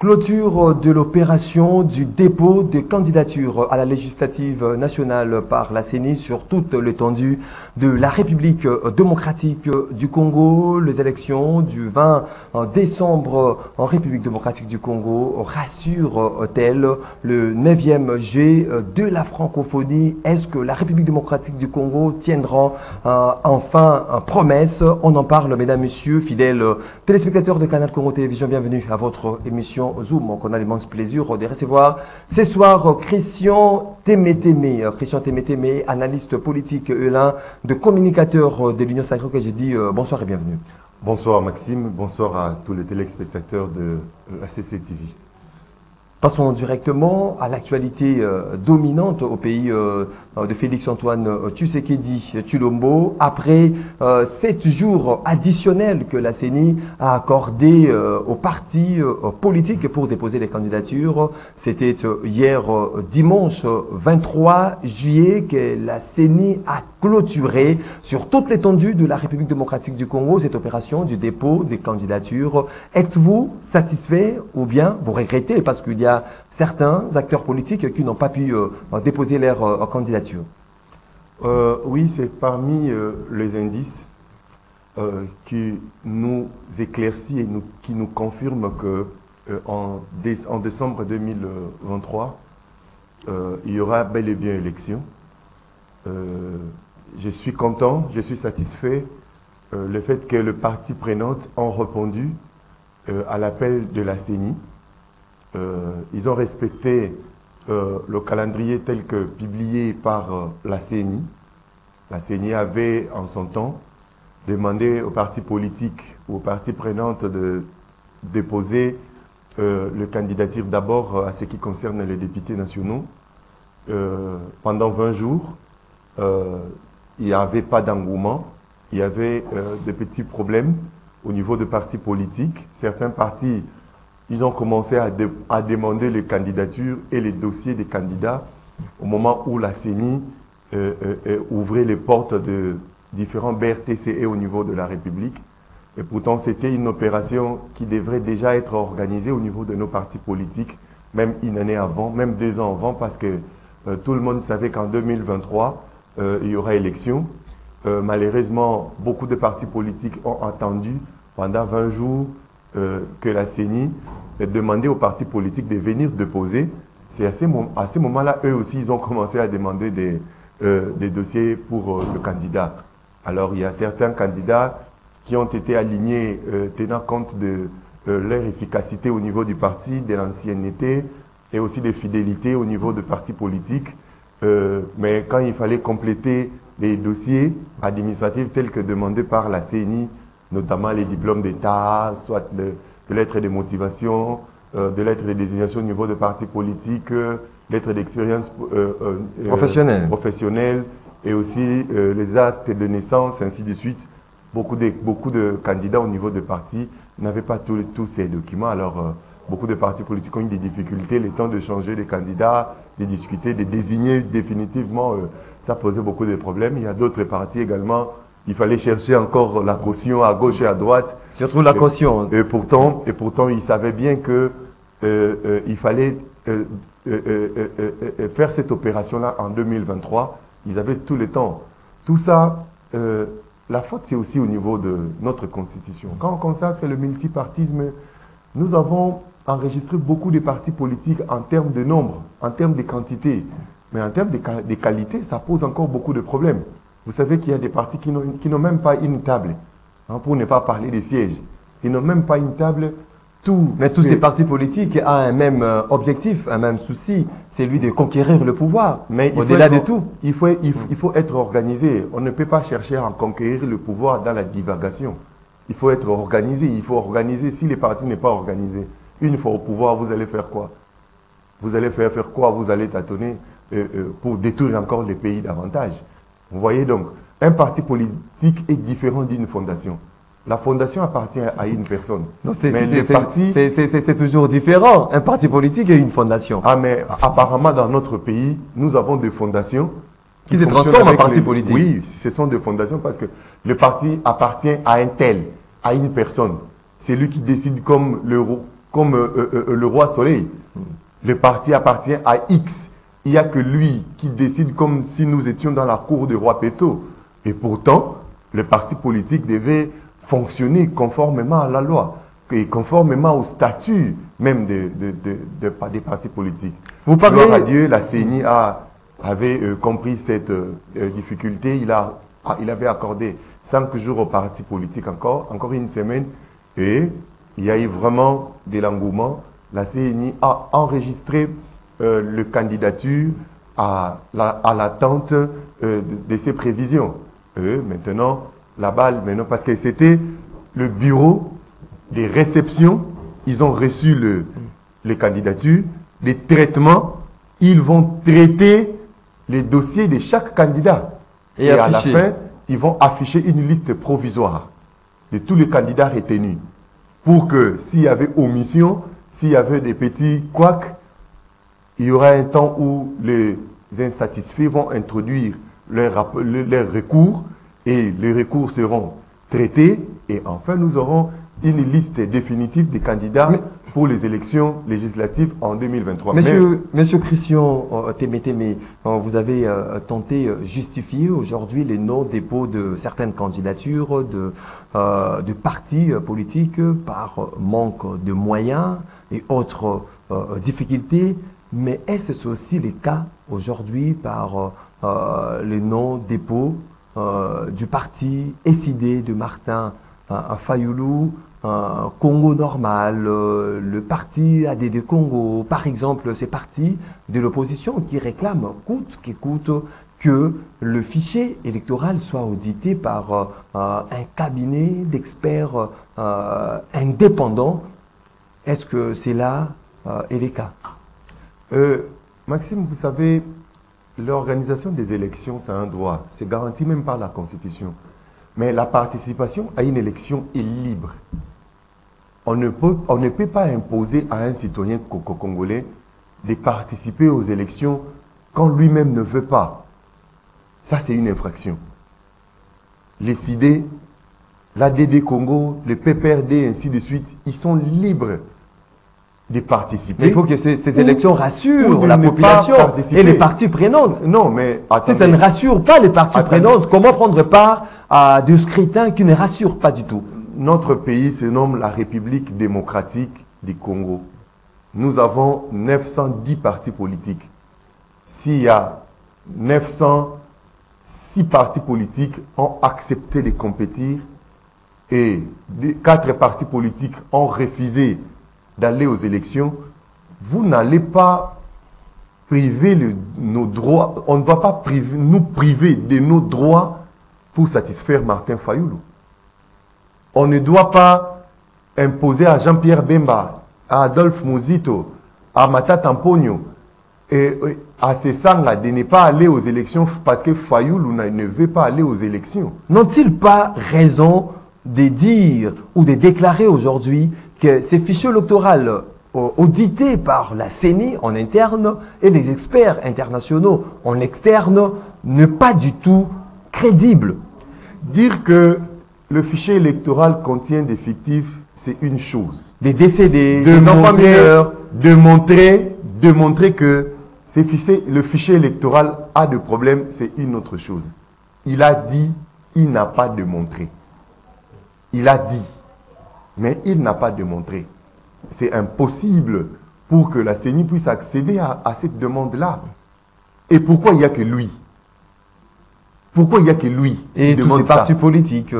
Clôture de l'opération du dépôt de candidature à la législative nationale par la CENI sur toute l'étendue de la République démocratique du Congo. Les élections du 20 décembre en République démocratique du Congo rassurent-elles le 9e G de la francophonie? Est-ce que la République démocratique du Congo tiendra enfin promesse? On en parle, mesdames, messieurs, fidèles téléspectateurs de Canal Congo Télévision. Bienvenue à votre émission Zoom, qu'on a l'immense plaisir de recevoir ce soir Christian Témétémé. Christian Témétémé, analyste politique et l'un de communicateur de l'Union Sacrée, que j'ai dit bonsoir et bienvenue. Bonsoir Maxime, bonsoir à tous les téléspectateurs de la CCTV. Passons directement à l'actualité dominante au pays de Félix-Antoine Tshisekedi Tshilombo. Après 7 jours additionnels que la CENI a accordé aux partis politiques pour déposer les candidatures, c'était hier dimanche 23 juillet que la CENI a clôturé sur toute l'étendue de la République démocratique du Congo cette opération du dépôt des candidatures. Êtes-vous satisfait ou bien vous regrettez parce qu'il y a certains acteurs politiques qui n'ont pas pu déposer leur candidature? Oui, c'est parmi les indices qui nous éclaircit et qui nous confirme que en décembre 2023, il y aura bel et bien élection. Je suis content, je suis satisfait le fait que les parties prenantes ont répondu à l'appel de la CENI. Ils ont respecté le calendrier tel que publié par la CENI. La CENI avait en son temps demandé aux partis politiques ou aux parties prenantes de déposer le candidature d'abord à ce qui concerne les députés nationaux. Pendant 20 jours, il n'y avait pas d'engouement, il y avait des petits problèmes au niveau des partis politiques. Certains partis, ils ont commencé à demander les candidatures et les dossiers des candidats au moment où la CENI ouvrait les portes de différents BRTCE au niveau de la République. Et pourtant, c'était une opération qui devrait déjà être organisée au niveau de nos partis politiques, même une année avant, même 2 ans avant, parce que tout le monde savait qu'en 2023, il y aura élection. Malheureusement, beaucoup de partis politiques ont attendu pendant 20 jours que la CENI demandait aux partis politiques de venir déposer. C'est à ce moment-là, eux aussi, ils ont commencé à demander des dossiers pour le candidat. Alors, il y a certains candidats qui ont été alignés tenant compte de leur efficacité au niveau du parti, de l'ancienneté et aussi de fidélité au niveau des partis politiques. Mais quand il fallait compléter les dossiers administratifs tels que demandés par la CENI, notamment les diplômes d'État, soit de lettres de motivation, de lettres de désignation au niveau des partis politiques, lettres d'expérience professionnelle et aussi les actes de naissance, ainsi de suite. Beaucoup de candidats au niveau des partis n'avaient pas tous ces documents. Alors, beaucoup de partis politiques ont eu des difficultés, le temps de changer de candidats, de discuter, de désigner définitivement. Ça posait beaucoup de problèmes. Il y a d'autres partis également. Il fallait chercher encore la caution à gauche et à droite. Surtout la caution. Et pourtant, ils savaient bien que il fallait faire cette opération-là en 2023. Ils avaient tout le temps. Tout ça, la faute, c'est aussi au niveau de notre Constitution. Quand on consacre le multipartisme, nous avons enregistré beaucoup de partis politiques en termes de nombre, en termes de quantité. Mais en termes de qualité, ça pose encore beaucoup de problèmes. Vous savez qu'il y a des partis qui n'ont même pas une table, hein, pour ne pas parler des sièges. Ils n'ont même pas une table. Mais tous ces partis politiques ont un même objectif, un même souci, c'est celui de conquérir le pouvoir. Mais au-delà de tout, il faut être organisé. On ne peut pas chercher à conquérir le pouvoir dans la divagation. Il faut être organisé. Il faut organiser. Si les partis n'est pas organisé, une fois au pouvoir, vous allez faire quoi? Vous allez faire quoi? Vous allez tâtonner pour détruire encore le pays davantage. Vous voyez donc, un parti politique est différent d'une fondation. La fondation appartient à une personne. C'est toujours différent, un parti politique et une fondation. Ah, mais apparemment, dans notre pays, nous avons des fondations qui se transforment en parti politique. Oui, ce sont des fondations parce que le parti appartient à un tel, à une personne. C'est lui qui décide comme comme le roi Soleil. Le parti appartient à X. Il n'y a que lui qui décide comme si nous étions dans la cour du roi Péto. Et pourtant, le parti politique devait fonctionner conformément à la loi et conformément au statut même des partis politiques. Vous parlez... Gloire à Dieu, la CENI avait compris cette difficulté. Il avait accordé 5 jours aux partis politiques, encore une semaine, et il y a eu vraiment de l'engouement. La CENI a enregistré le candidature à l'attente de ses prévisions. Maintenant, la balle, parce que c'était le bureau des réceptions, ils ont reçu les candidatures, les traitements, ils vont traiter les dossiers de chaque candidat. Et à la fin, ils vont afficher une liste provisoire de tous les candidats retenus. Pour que s'il y avait omission, s'il y avait des petits couacs, il y aura un temps où les insatisfaits vont introduire leurs recours et les recours seront traités et enfin nous aurons une liste définitive des candidats pour les élections législatives en 2023. Monsieur Christian Témétémé, vous avez tenté justifier aujourd'hui les non-dépôts de certaines candidatures de partis politiques par manque de moyens et autres difficultés. Mais est-ce aussi le cas aujourd'hui par les non-dépôts du parti SID de Martin Fayoulou, Congo Normal, le parti ADD Congo, par exemple, ces partis de l'opposition qui réclament coûte que coûte que le fichier électoral soit audité par un cabinet d'experts indépendants. Est-ce que c'est là est le cas? Maxime, vous savez, l'organisation des élections, c'est un droit. C'est garanti même par la Constitution. Mais la participation à une élection est libre. On ne peut pas imposer à un citoyen congolais de participer aux élections quand lui-même ne veut pas. Ça, c'est une infraction. Les CID, l'ADD Congo, le PPRD, ainsi de suite, ils sont libres de participer. Mais il faut que ces élections rassurent la population et les parties prenantes. Non, mais attendez. Si ça ne rassure pas les parties prenantes, comment prendre part à des scrutins qui ne rassurent pas du tout? Notre pays se nomme la République démocratique du Congo. Nous avons 910 partis politiques. S'il y a 906 partis politiques ont accepté de compétir et 4 partis politiques ont refusé d'aller aux élections, vous n'allez pas priver nos droits, on ne va pas nous priver de nos droits pour satisfaire Martin Fayoulou. On ne doit pas imposer à Jean-Pierre Bemba, à Adolphe Muzito, à Matata Mpogno et à Sessanga de ne pas aller aux élections parce que Fayoulou ne veut pas aller aux élections. N'ont-ils pas raison de dire ou de déclarer aujourd'hui que ces fichiers électoraux audités par la CENI en interne et les experts internationaux en externe ne pas du tout crédibles? Dire que le fichier électoral contient des fictifs, c'est une chose. Des décédés, des enfants mineurs. De montrer que le fichier électoral a des problèmes, c'est une autre chose. Il a dit, il n'a pas démontré. Il a dit, mais il n'a pas démontré. C'est impossible pour que la CENI puisse accéder à cette demande-là. Et pourquoi il n'y a que lui? Pourquoi il n'y a que lui et tous ces partis politiques?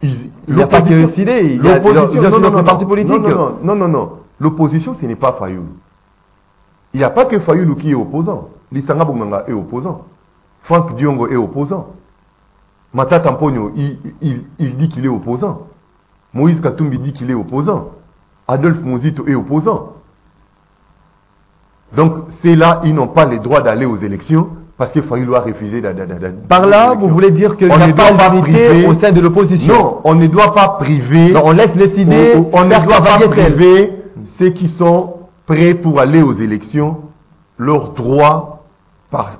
Il n'y a pas que décidé, il y a d'autres partis politiques. Non. L'opposition, ce n'est pas Fayoulou. Il n'y a pas que Fayoulou qui est opposant. Lissanga Bonganga est opposant. Franck Diongo est opposant. Matata Mpogno, il dit qu'il est opposant. Moïse Katumbi dit qu'il est opposant. Adolphe Muzito est opposant. Donc, ceux-là, ils n'ont pas le droit d'aller aux élections parce que Fayoulou a refusé d'aller. Par là, vous voulez dire qu'il n'y a pas d'unité au sein de l'opposition? Non, on ne doit pas priver. Non, on laisse décider. On ne doit pas priver ceux qui sont prêts pour aller aux élections leur droit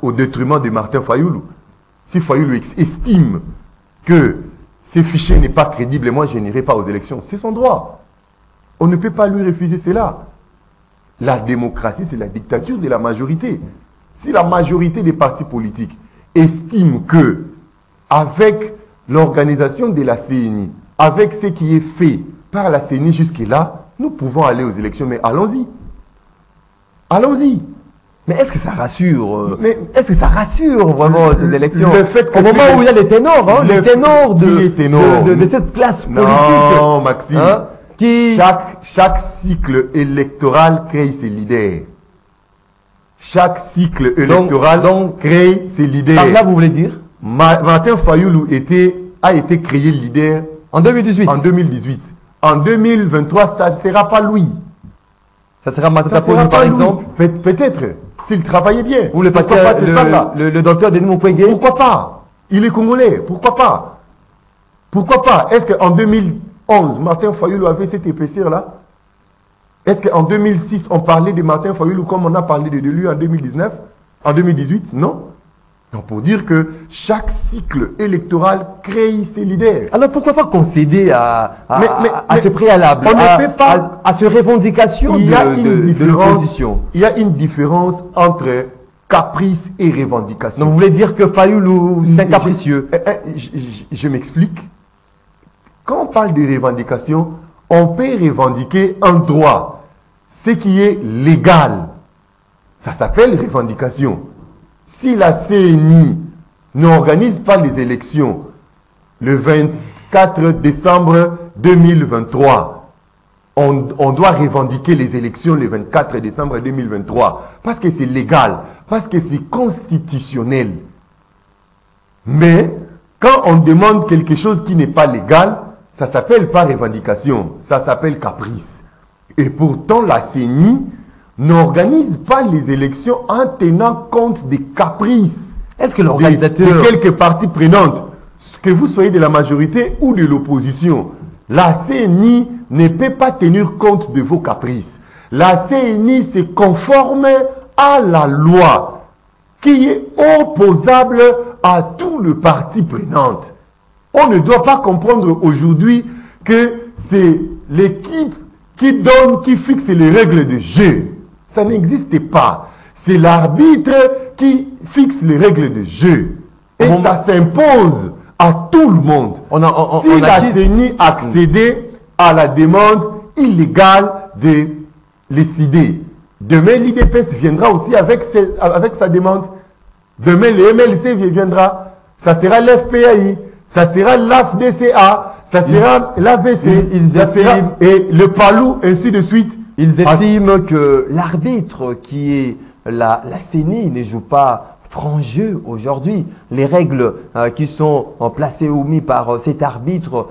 au détriment de Martin Fayoulou. Si Fayoulou estime que ce fichier n'est pas crédible et moi je n'irai pas aux élections, c'est son droit. On ne peut pas lui refuser cela. La démocratie, c'est la dictature de la majorité. Si la majorité des partis politiques estime que, avec l'organisation de la CENI, avec ce qui est fait par la CENI jusque-là, nous pouvons aller aux élections, mais allons-y. Allons-y. Mais est-ce que ça rassure est-ce que ça rassure vraiment ces élections? Le fait que au moment où il y a les ténors, hein, les ténors de cette classe politique. Non, Maxime. Hein, qui... chaque cycle électoral crée ses leaders. Chaque cycle électoral crée ses leaders. Par là, vous voulez dire Martin Fayoulou a été créé leader en 2018. En 2018. En 2023, ça ne sera pas lui. Ça sera Matata Ponyo, par exemple. Peut-être, s'il travaillait bien. Ou le docteur Denis Mukwege. Pourquoi pas? Il est congolais, pourquoi pas? Pourquoi pas? Est-ce qu'en 2011, Martin Fayoulou avait cette épaisseur-là? Est-ce qu'en 2006, on parlait de Martin Fayoulou comme on a parlé de lui en 2019? En 2018? Non. Donc pour dire que chaque cycle électoral crée ses leaders. Alors pourquoi pas concéder à ce préalable, à ces revendications de l'opposition? Il y a une différence entre caprice et revendication. Donc vous voulez dire que Fayoulou, c'est un capricieux? Je m'explique. Quand on parle de revendication, on peut revendiquer un droit, ce qui est légal. Ça s'appelle revendication. Si la CENI n'organise pas les élections le 24 décembre 2023, on doit revendiquer les élections le 24 décembre 2023 parce que c'est légal, parce que c'est constitutionnel. Mais quand on demande quelque chose qui n'est pas légal, ça ne s'appelle pas revendication, ça s'appelle caprice. Et pourtant, la CENI n'organise pas les élections en tenant compte des caprices. Est-ce que l'organisateur... de quelques parties prenantes, que vous soyez de la majorité ou de l'opposition, la CENI ne peut pas tenir compte de vos caprices. La CENI se conforme à la loi qui est opposable à tout le parti prenant. On ne doit pas comprendre aujourd'hui que c'est l'équipe qui fixe les règles de jeu. Ça n'existe pas. C'est l'arbitre qui fixe les règles de jeu. Et ça s'impose à tout le monde. Si la CENI accédait à la demande illégale de l'ICD, demain l'IDPS viendra aussi avec sa demande. Demain le MLC viendra. Ça sera l'FPAI. Ça sera l'AFDCA. Ça sera l'AVC. Et le PALU, ainsi de suite. Ils estiment que l'arbitre qui est la CENI ne joue pas franc jeu aujourd'hui. Les règles qui sont placées ou mises par cet arbitre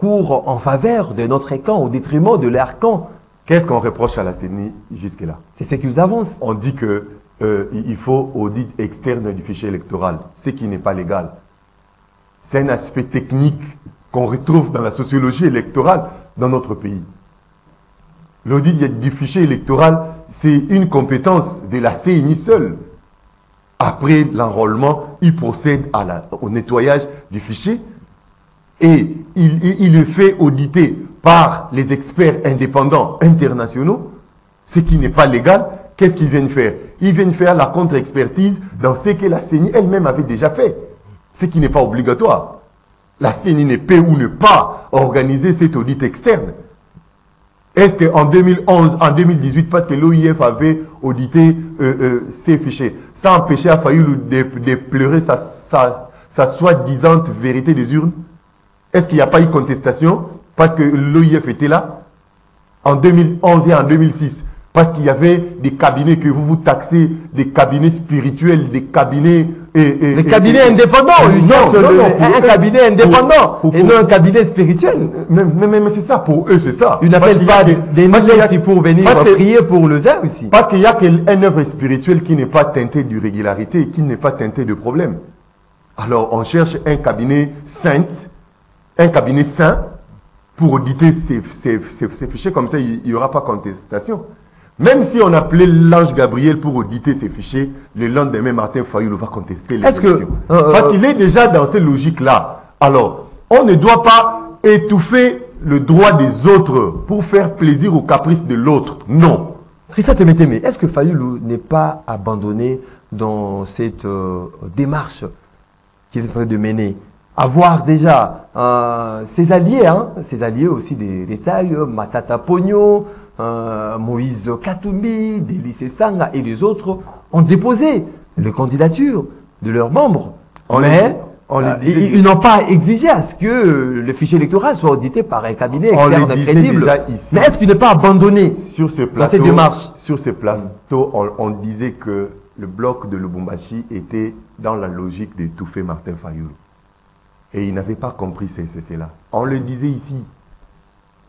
courent en faveur de notre camp, au détriment de leur camp. Qu'est-ce qu'on reproche à la CENI jusque-là? C'est ce qu'ils avancent. On dit qu'il faut audit externe du fichier électoral, ce qui n'est pas légal. C'est un aspect technique qu'on retrouve dans la sociologie électorale dans notre pays. L'audit du fichier électoral, c'est une compétence de la CENI seule. Après l'enrôlement, il procède au nettoyage du fichier et il le fait auditer par les experts indépendants internationaux, ce qui n'est pas légal. Qu'est-ce qu'ils viennent faire? Ils viennent faire la contre-expertise dans ce que la CENI elle-même avait déjà fait, ce qui n'est pas obligatoire. La CENI ne peut ou ne pas organiser cet audit externe. Est-ce qu'en 2011, en 2018, parce que l'OIF avait audité ces fichiers, ça empêchait à Fayoulou de pleurer sa soi-disant vérité des urnes? Est-ce qu'il n'y a pas eu contestation parce que l'OIF était là? En 2011 et en 2006, parce qu'il y avait des cabinets que vous taxez, des cabinets spirituels, des cabinets... Les cabinets indépendants, un cabinet indépendant et non un cabinet spirituel. Mais c'est ça, pour eux c'est ça. Ils n'appellent pas des ici pour venir prier pour le zin aussi. Parce qu'il y a une œuvre spirituelle qui n'est pas teintée d'irrégularité, qui n'est pas teintée de problème. Alors on cherche un cabinet saint, pour auditer ces fichiers, comme ça il n'y aura pas contestation. Même si on appelait l'ange Gabriel pour auditer ces fichiers, le lendemain, Martin Fayoulou va contester les élections. Parce qu'il est déjà dans ces logiques-là. Alors, on ne doit pas étouffer le droit des autres pour faire plaisir aux caprices de l'autre. Non. Christophe Témétémé, mais est-ce que Fayulu n'est pas abandonné dans cette démarche qu'il est en train de mener? Avoir déjà ses alliés aussi des tailles, Matata Pogno, Moïse Katumbi, Délice Sanga et les autres ont déposé les candidatures de leurs membres. Mais ils n'ont pas exigé à ce que le fichier électoral soit audité par un cabinet externe crédible. Mais est-ce qu'il n'est pas abandonné sur ce plateau, dans cette démarche? Sur ce plateau, on disait que le bloc de Lubumbashi était dans la logique d'étouffer Martin Fayulu. Et il n'avait pas compris cela. On le disait ici,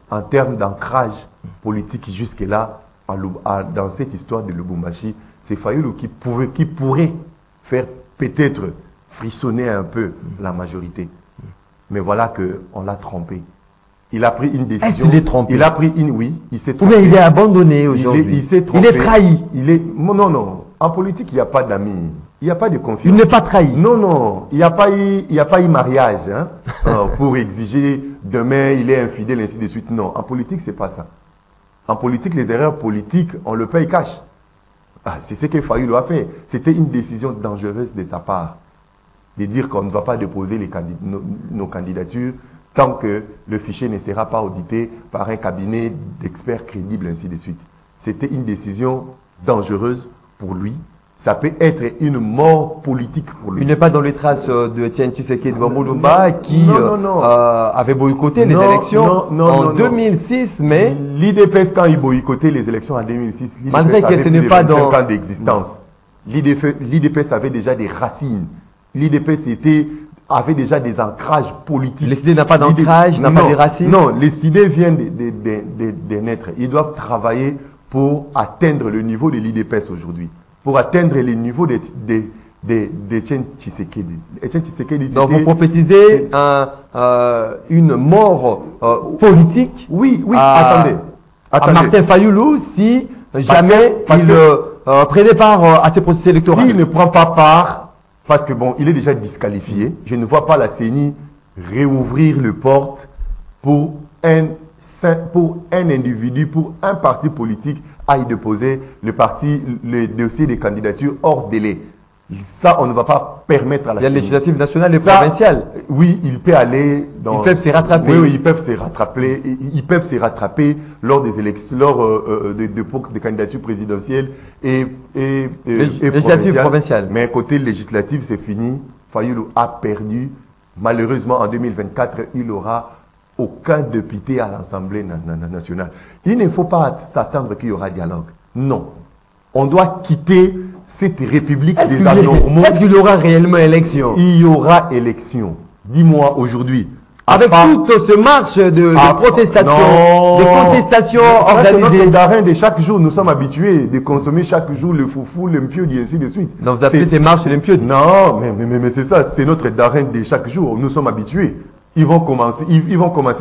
en termes d'ancrage politique jusque-là, dans cette histoire de Lubumbashi, c'est Fayulu qui pourrait faire peut-être frissonner un peu la majorité. Mais voilà qu'on l'a trompé. Il a pris une décision. Est-ce qu'il est trompé? Il a pris une, oui, il s'est trompé. Mais il est abandonné aujourd'hui. Il s'est trompé. Il est trahi. Non. En politique, il n'y a pas d'amis. Il n'y a pas de confiance. Il n'est pas trahi. Non. Il n'y a pas eu mariage pour exiger demain, il est infidèle, ainsi de suite. Non. En politique, ce n'est pas ça. En politique, les erreurs politiques, on le paye cash. C'est ce que Fayulu a fait. C'était une décision dangereuse de sa part. De dire qu'on ne va pas déposer nos candidatures tant que le fichier ne sera pas audité par un cabinet d'experts crédibles, ainsi de suite. C'était une décision dangereuse pour lui. Ça peut être une mort politique pour lui. Il n'est pas dans les traces de Etienne Tshisekedi Mulumba qui avait boycotté les élections en 2006, mais... L'IDPS, quand il boycottait les élections en 2006, malgré que ce n'est pas dans... ans d'existence. L'IDPS avait déjà des racines. L'IDPS avait déjà des ancrages politiques. Les idées n'ont pas d'ancrage, n'ont pas de racines? Non, les idées viennent de naître. Ils doivent travailler pour atteindre le niveau de l'IDPS aujourd'hui. Pour atteindre le niveau d'Etienne Tshisekedi. Donc vous prophétisez une mort politique attendez. À Martin Fayulu si jamais il prenait part à ces processus électoraux. S'il ne prend pas part, parce que bon, il est déjà disqualifié, je ne vois pas la CENI réouvrir le porte pour un individu, pour un parti politique à y déposer le dossier des candidatures hors délai. Ça, on ne va pas permettre à la CENI. Il y a législative nationale et provinciale. Oui, il peut aller dans... Ils peuvent se rattraper. Oui, ils peuvent se rattraper. Ils peuvent se rattraper lors des élections, lors des candidatures présidentielles et législative provinciale. Mais côté législatif, c'est fini. Fayulu a perdu. Malheureusement, en 2024, il n'aura aucun député à l'Assemblée nationale. Il ne faut pas s'attendre qu'il y aura dialogue. Non. On doit quitter cette république des anormaux. Est-ce qu'il y aura réellement élection? Il y aura élection. Dis-moi aujourd'hui. Avec toute ce marche de contestation organisée. C'est notre de chaque jour. Nous sommes habitués de consommer chaque jour le foufou, l'impiodi, ainsi de suite. Donc vous appelez ces marches l'impiodi? Non, mais c'est ça. C'est notre darin de chaque jour. Nous sommes habitués. Ils vont commencer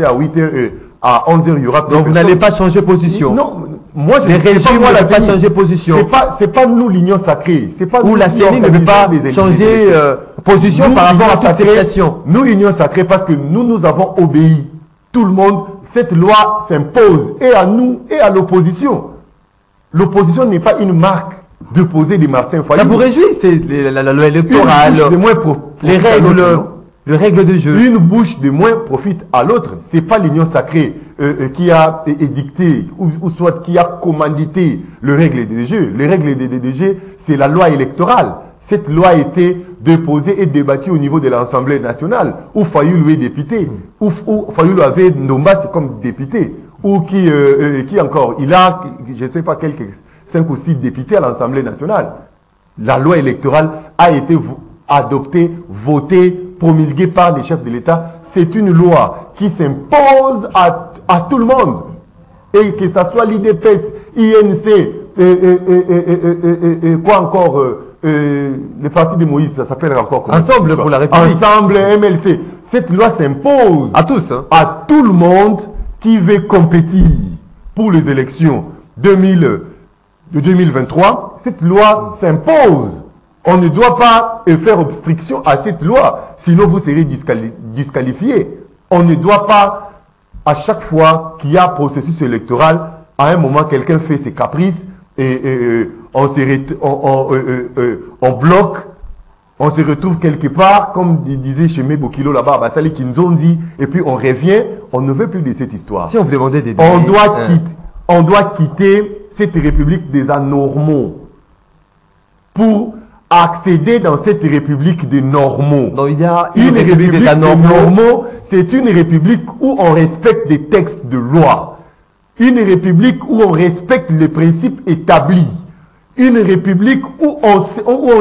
à 8h, à 11h, il y aura... Donc vous n'allez pas changer position? Non, moi je ne vais pas changer position. C'est pas nous l'union sacrée. C'est pas ou la CENI ne veut pas changer position par rapport à toute cette question. Nous l'union sacrée parce que nous avons obéi. Tout le monde, cette loi s'impose et à nous et à l'opposition. L'opposition n'est pas une marque de poser des Martin Fayulu. Ça vous réjouit, c'est la loi électorale, les règles... Le règle de jeu. Une bouche de moins profite à l'autre. Ce n'est pas l'union sacrée qui a édicté ou soit qui a commandité le règle de jeu. Le règle de jeu, c'est la loi électorale. Cette loi a été déposée et débattue au niveau de l'Assemblée nationale, où Fayulu est député, où Fayulu avait Ndomba comme député, ou qui encore, il a, je ne sais pas, quelques 5 ou 6 députés à l'Assemblée nationale. La loi électorale a été adoptée, votée, promulguée par les chefs de l'État. C'est une loi qui s'impose à tout le monde. Et que ce soit l'IDPS, INC, quoi encore, le parti de Moïse, ça s'appelle encore comment? Ensemble pour la République. Ensemble, MLC. Cette loi s'impose à tous, hein? À tout le monde qui veut compétir pour les élections de 2023. Cette loi s'impose. On ne doit pas faire obstruction à cette loi, sinon vous serez disqualifié. On ne doit pas à chaque fois qu'il y a processus électoral, à un moment, quelqu'un fait ses caprices et on bloque, on se retrouve quelque part, comme disait Chemé Bokilo là-bas, à Basali Kinzonzi, et puis on revient, on ne veut plus de cette histoire. Si on vous demandait des données, on doit quitter cette république des anormaux pour accéder dans cette république des normaux. Donc il y a une république des anormaux, c'est une république où on respecte des textes de loi. Une république où on respecte les principes établis. Une république où on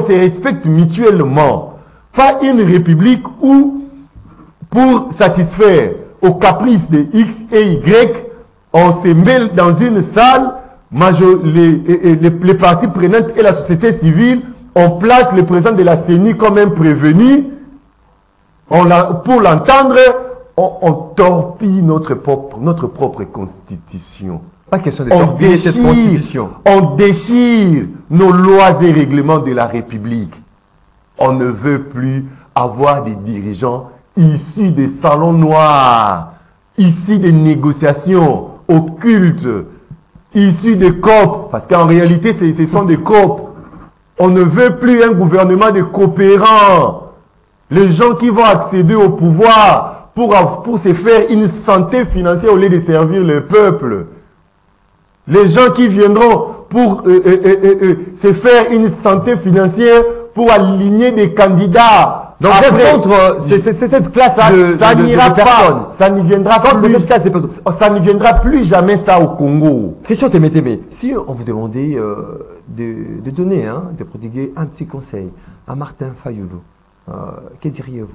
se respecte mutuellement. Pas une république où, pour satisfaire aux caprices de X et Y, on se mêle dans une salle, les parties prenantes et la société civile, on place le président de la CENI comme un prévenu. Pour l'entendre, on torpille notre propre constitution. Pas question de torpiller cette constitution. On déchire nos lois et règlements de la République. On ne veut plus avoir des dirigeants issus des salons noirs, issus des négociations occultes, issus des COP, parce qu'en réalité, ce sont des COP. On ne veut plus un gouvernement de coopérants. Les gens qui vont accéder au pouvoir pour se faire une santé financière au lieu de servir le peuple. Les gens qui viendront pour se faire une santé financière pour aligner des candidats. Donc c'est cette classe ça n'ira pas. Ça ne viendra plus. Ça ne viendra plus jamais ça au Congo. Christian Témétémé, si on vous demandait de donner, de prodiguer un petit conseil à Martin Fayulu, que diriez-vous?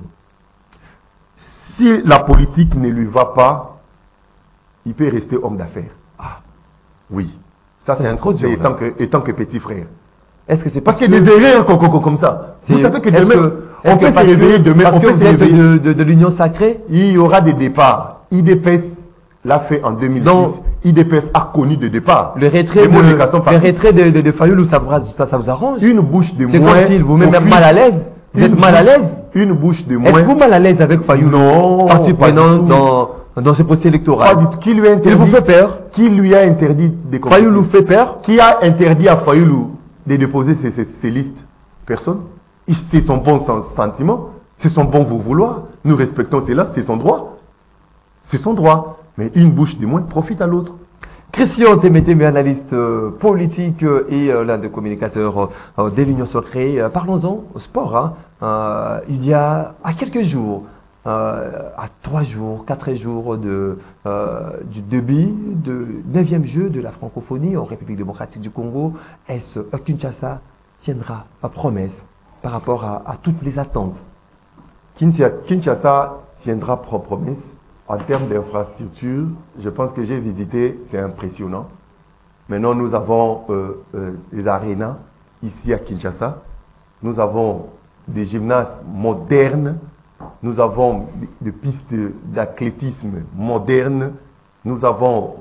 Si la politique ne lui va pas, il peut rester homme d'affaires. Ah, oui. Ça, c'est un conseil étant que petit frère. Est-ce que c'est parce qu'il y a des erreurs comme ça? Vous savez que demain, on peut se réveiller demain. Parce que vous êtes de l'Union sacrée? Il y aura des départs. IDPS l'a fait en 2006. Donc, IDPS a connu des départs. Le retrait de Fayulu, ça vous arrange? Une bouche de moins. C'est comme si vous-même êtes mal à l'aise. Vous êtes mal à l'aise? Une bouche de moins. Êtes-vous mal à l'aise avec Fayulu? Non. Parti prenant dans ce procès électoral. Qui lui a interdit? Il vous fait peur? Qui lui a interdit de compter? Fayulu fait peur? Qui a interdit à Fayulu de déposer ses listes? Personne. C'est son bon sentiment, c'est son bon vouloir. Nous respectons cela, c'est son droit. C'est son droit. Mais une bouche de moins profite à l'autre. Christian Témétémé, analyste politique et l'un des communicateurs de l'Union sacrée. Parlons-en au sport. Il y a à quelques jours, à 3 jours, 4 jours du début du 9e jeu de la francophonie en République démocratique du Congo, est-ce Kinshasa tiendra à promesse par rapport à toutes les attentes? Kinshasa tiendra promesse en termes d'infrastructure. Je pense que j'ai visité, c'est impressionnant. Maintenant, nous avons les arénas ici à Kinshasa. Nous avons des gymnases modernes. Nous avons des pistes d'athlétisme modernes. Nous avons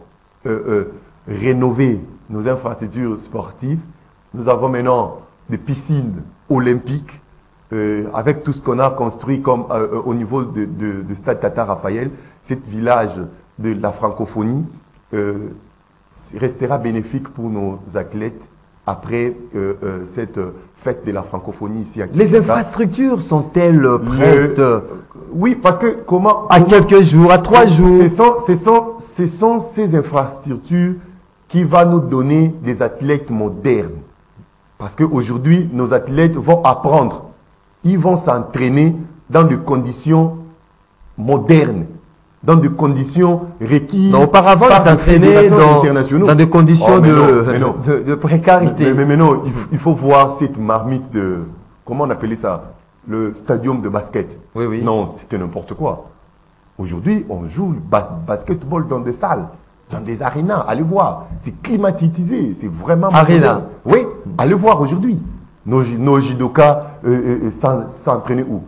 rénové nos infrastructures sportives. Nous avons maintenant des piscines olympiques avec tout ce qu'on a construit comme au niveau de Stade Tata Raphaël. Cet village de la francophonie restera bénéfique pour nos athlètes après cette fête de la francophonie ici à Kinshasa. Les infrastructures sont-elles prêtes? Oui, parce que à quelques jours, à 3 jours. Ce sont ces infrastructures qui vont nous donner des athlètes modernes. Parce qu'aujourd'hui, nos athlètes vont apprendre. Ils vont s'entraîner dans des conditions modernes, dans des conditions requises. Non, auparavant, ils s'entraînaient dans des conditions de précarité. Mais non, il faut voir cette marmite de... Comment on appelait ça? Le stadium de basket. Oui, oui. Non, c'était n'importe quoi. Aujourd'hui, on joue le basketball dans des salles, dans des arénas. Allez voir, c'est climatisé, c'est vraiment... Aréna. Oui, allez voir aujourd'hui. Nos judokas s'entraîner où?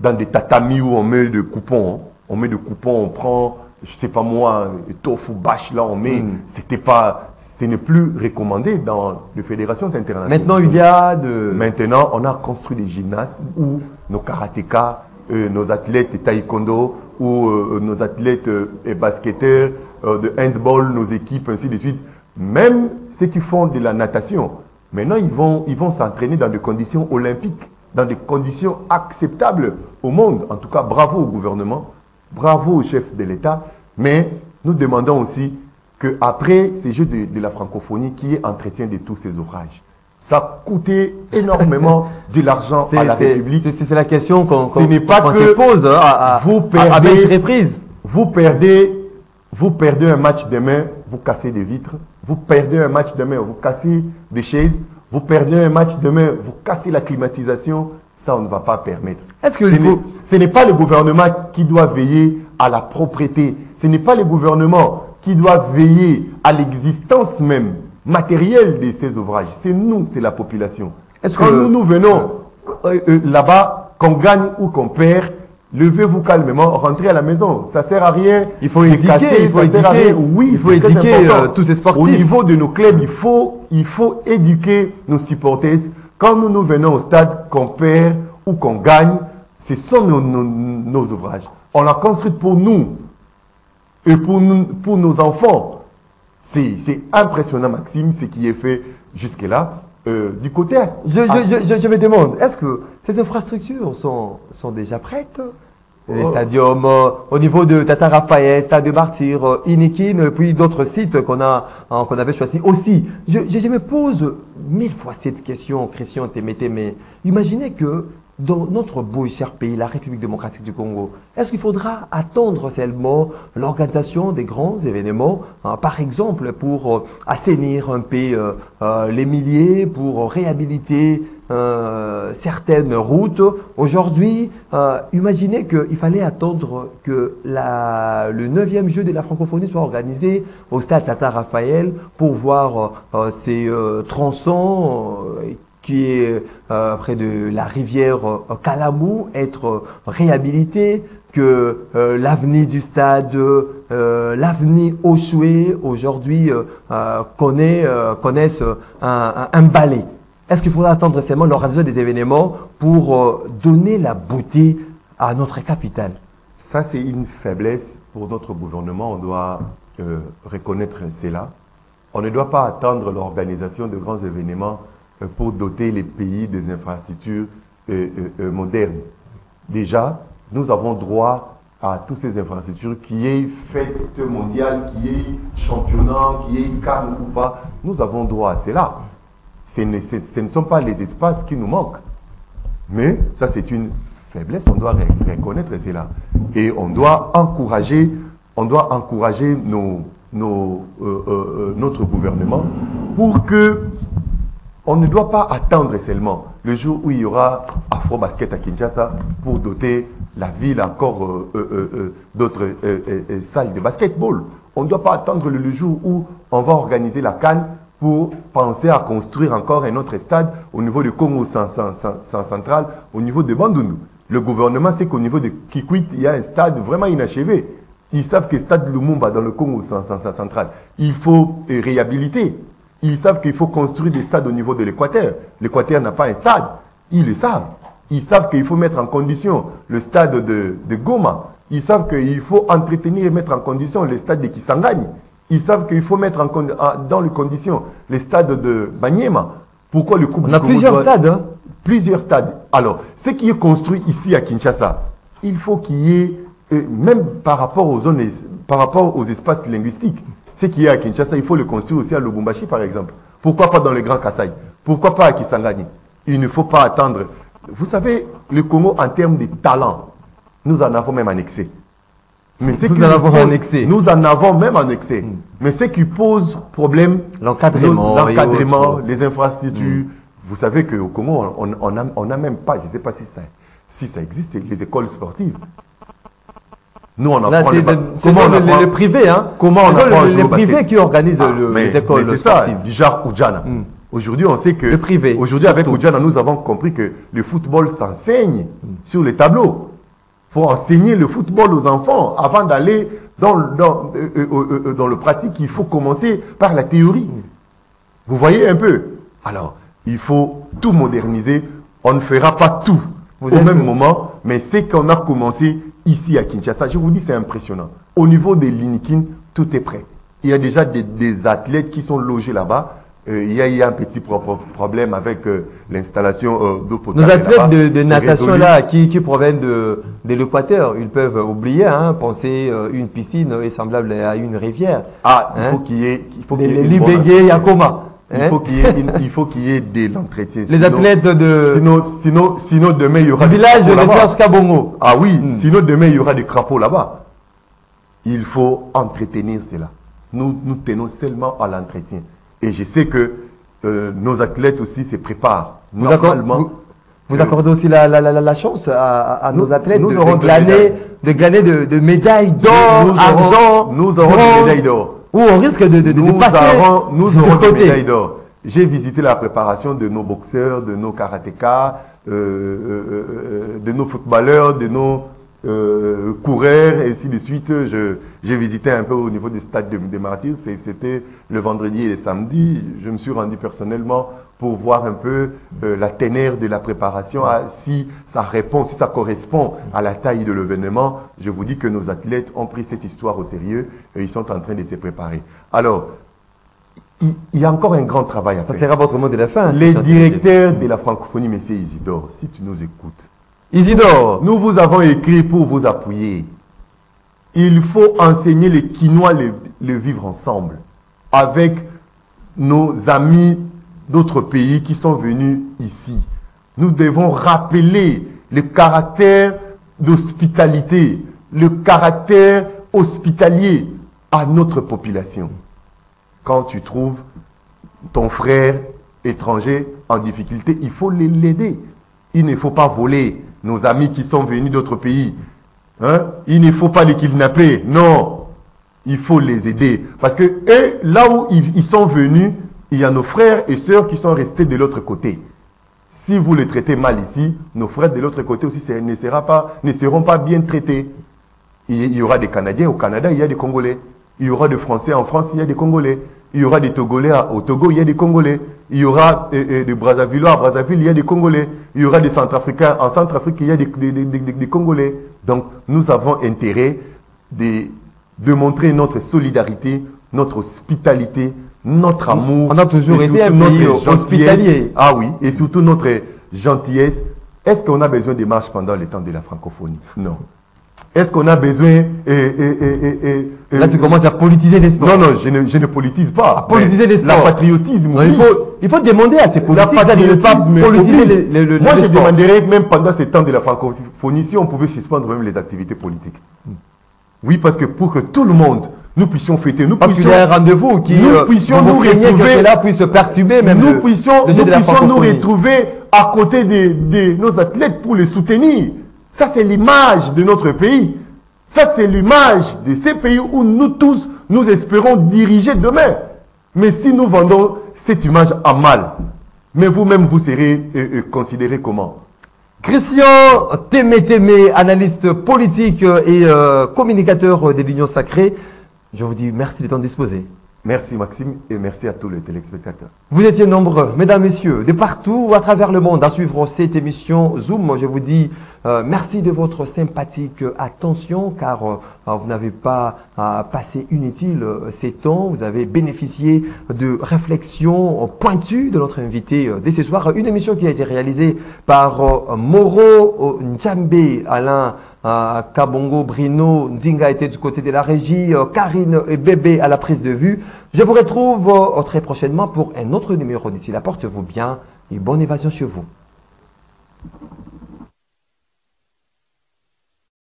Dans des tatamis où on met des coupons. On met des coupons, on prend, je sais pas moi, tofu bâche là, on met. Ce n'est plus recommandé dans les fédérations internationales. Maintenant, il y a de... Maintenant, on a construit des gymnases où nos karatékas nos athlètes taekwondo ou nos athlètes et basketteurs de handball, nos équipes, ainsi de suite. Même ceux qui font de la natation, maintenant ils vont s'entraîner dans des conditions olympiques, dans des conditions acceptables au monde. En tout cas, bravo au gouvernement, bravo au chef de l'État, mais nous demandons aussi qu'après ces Jeux de la francophonie, qu'il y ait entretien de tous ces ouvrages. Ça a coûté énormément de l'argent à la République. C'est la question qu'on se pose à maintes reprises. Vous perdez un match demain, vous cassez des vitres. Vous perdez un match demain, vous cassez des chaises. Vous perdez un match demain, vous cassez la climatisation. Ça, on ne va pas permettre. Ce n'est pas le gouvernement qui doit veiller à la propreté. Ce n'est pas le gouvernement qui doit veiller à l'existence même matérielle de ces ouvrages. C'est nous, c'est la population. Quand nous venons là-bas, qu'on gagne ou qu'on perd, levez-vous calmement, rentrez à la maison. Ça ne sert à rien. Il faut éduquer, oui, il faut éduquer tous ces sportifs. Au niveau de nos clubs, il faut éduquer nos supporters. Quand nous venons au stade, qu'on perd ou qu'on gagne, ce sont nos ouvrages. On l'a construit pour nous et pour nos enfants. C'est impressionnant, Maxime, ce qui est fait jusque-là. Du côté... Je me demande, est-ce que ces infrastructures sont déjà prêtes? Les stadiums, au niveau de Tata Raphaël, Stade de Martyr, Inikin, puis d'autres sites qu'on avait choisis aussi. Je me pose 1000 fois cette question, Christian Temete, mais imaginez que dans notre beau et cher pays, la République démocratique du Congo, est-ce qu'il faudra attendre seulement l'organisation des grands événements, par exemple pour assainir un peu les milliers, pour réhabiliter certaines routes? Aujourd'hui, imaginez qu'il fallait attendre que le 9e jeu de la francophonie soit organisé au stade Tata Raphaël pour voir ces tronçons qui est près de la rivière Kalamou, être réhabilité, que l'avenir du stade, l'avenir Oshoué, aujourd'hui, connaissent un balai. Est-ce qu'il faudra attendre seulement l'organisation des événements pour donner la beauté à notre capitale? Ça, c'est une faiblesse pour notre gouvernement. On doit reconnaître cela. On ne doit pas attendre l'organisation de grands événements pour doter les pays des infrastructures modernes. Déjà, nous avons droit à toutes ces infrastructures, qui est fête mondiale, qui est championnat, qui est CAN ou pas. Nous avons droit à cela. Ce ne sont pas les espaces qui nous manquent. Mais ça, c'est une faiblesse. On doit reconnaître cela. Et on doit encourager notre gouvernement pour que on ne doit pas attendre seulement le jour où il y aura Afro-Basket à Kinshasa pour doter la ville encore d'autres salles de basketball. On ne doit pas attendre le jour où on va organiser la CAN pour penser à construire encore un autre stade au niveau du Congo central, au niveau de Bandundu. Le gouvernement sait qu'au niveau de Kikwit, il y a un stade vraiment inachevé. Ils savent que le stade Lumumba dans le Congo central, il faut réhabiliter. Ils savent qu'il faut construire des stades au niveau de l'Équateur. L'Équateur n'a pas un stade. Ils le savent. Ils savent qu'il faut mettre en condition le stade de Goma. Ils savent qu'il faut entretenir et mettre en condition le stade de Kisangani. Ils savent qu'il faut mettre dans les conditions le stade de Banyema. Pourquoi le couple? On a plusieurs stades. Hein? Plusieurs stades. Alors, ce qui est construit ici à Kinshasa, il faut qu'il y ait, même par rapport aux zones, par rapport aux espaces linguistiques, ce qui est à Kinshasa, il faut le construire aussi à Lubumbashi, par exemple. Pourquoi pas dans le Grand Kasaï? Pourquoi pas à Kisangani? Il ne faut pas attendre. Vous savez, le Congo, en termes de talent, nous en avons même annexé. Mais nous en avons même annexé. Mais ce qui pose problème, l'encadrement, les infrastructures. Vous savez qu'au Congo, on n'a même pas, je ne sais pas si ça existe, les écoles sportives. Nous, on apprend le privé, hein? Comment on apprend le privé qui organise les écoles sportives. Du genre Oudjana. Aujourd'hui, on sait que le privé. Aujourd'hui, avec Oudjana, nous avons compris que le football s'enseigne sur les tableaux. Il faut enseigner le football aux enfants avant d'aller dans le pratique. Il faut commencer par la théorie. Vous voyez un peu. Alors, il faut tout moderniser. On ne fera pas tout. au même moment, mais c'est qu'on a commencé ici à Kinshasa. Je vous dis, c'est impressionnant. Au niveau des Linikin, tout est prêt. Il y a déjà des athlètes qui sont logés là-bas. Il y a un petit problème avec l'installation d'eau potable. Nos athlètes de natation là, qui proviennent de l'Équateur, ils peuvent oublier, penser une piscine est semblable à une rivière. Ah, il faut qu'il y ait... Libégué, Yakoma. Il faut qu'il y ait de l'entretien. Les athlètes de... Sinon, demain, il y aura... Du village de Serge Kabongo. Ah oui, sinon, demain, il y aura des crapauds là-bas. Il faut entretenir cela. Nous tenons seulement à l'entretien. Et je sais que nos athlètes aussi se préparent. Vous accordez aussi la chance à nos athlètes de gagner de médailles d'or, argent. Nous aurons des médailles d'or. Ou on risque de passer. Nous aurons des médailles d'or. J'ai visité la préparation de nos boxeurs, de nos karatékas, de nos footballeurs, de nos coureurs, et ainsi de suite. J'ai visité un peu au niveau du stade des Martyrs. C'était le vendredi et le samedi. Je me suis rendu personnellement pour voir un peu la ténère de la préparation, si ça répond, si ça correspond à la taille de l'événement. Je vous dis que nos athlètes ont pris cette histoire au sérieux et ils sont en train de se préparer. Alors, il y a encore un grand travail à faire. Ça sera votre mot de la fin. Les directeurs de la francophonie, M. Isidore, si tu nous écoutes, Isidore, nous vous avons écrit pour vous appuyer. Il faut enseigner les Quinois le vivre ensemble avec nos amis d'autres pays qui sont venus ici. Nous devons rappeler le caractère d'hospitalité, le caractère hospitalier à notre population. Quand tu trouves ton frère étranger en difficulté, il faut l'aider. Il ne faut pas voler nos amis qui sont venus d'autres pays. Il ne faut pas les kidnapper. Non, il faut les aider. Parce que là où ils sont venus, il y a nos frères et sœurs qui sont restés de l'autre côté. Si vous les traitez mal ici, nos frères de l'autre côté aussi ne seront pas bien traités. Il y aura des Canadiens au Canada, il y a des Congolais. Il y aura des Français en France, il y a des Congolais. Il y aura des Togolais au Togo, il y a des Congolais. Il y aura des Brazzavillois à Brazzaville, il y a des Congolais. Il y aura des Centrafricains en Centrafrique, il y a des Congolais. Donc nous avons intérêt de montrer notre solidarité, notre hospitalité, notre amour. On a toujours été un pays hospitalier. Ah oui, et surtout notre gentillesse. Est-ce qu'on a besoin de marches pendant le temps de la francophonie? Non. Est-ce qu'on a besoin... Là, tu commences à politiser les sports. Non, je ne politise pas. À politiser les sports. Le patriotisme, non, il faut demander à ces politiques de ne pas politiser le Moi, je demanderais même pendant ce temps de la francophonie, si on pouvait suspendre même les activités politiques. Oui, parce que pour que tout le monde, nous puissions fêter, parce qu'il y a un rendez-vous qui nous puissions nous retrouver, que cela puisse perturber même nous puissions nous retrouver à côté de nos athlètes pour les soutenir. Ça, c'est l'image de notre pays. Ça, c'est l'image de ces pays où nous tous, nous espérons diriger demain. Mais si nous vendons cette image à mal, mais vous-même, vous serez considéré comment? Christian Témé, analyste politique et communicateur de l'Union Sacrée, je vous dis merci de t'en disposer. Merci Maxime et merci à tous les téléspectateurs. Vous étiez nombreux, mesdames, messieurs, de partout à travers le monde à suivre cette émission Zoom. Je vous dis merci de votre sympathique attention car vous n'avez pas passé inutile ces temps. Vous avez bénéficié de réflexions pointues de notre invité dès ce soir. Une émission qui a été réalisée par Moro Njambe, Alain Kabongo, Brino, Nzinga était du côté de la régie, Karine et Bébé à la prise de vue. Je vous retrouve très prochainement pour un autre numéro. D'ici là, portez-vous bien et bonne évasion chez vous.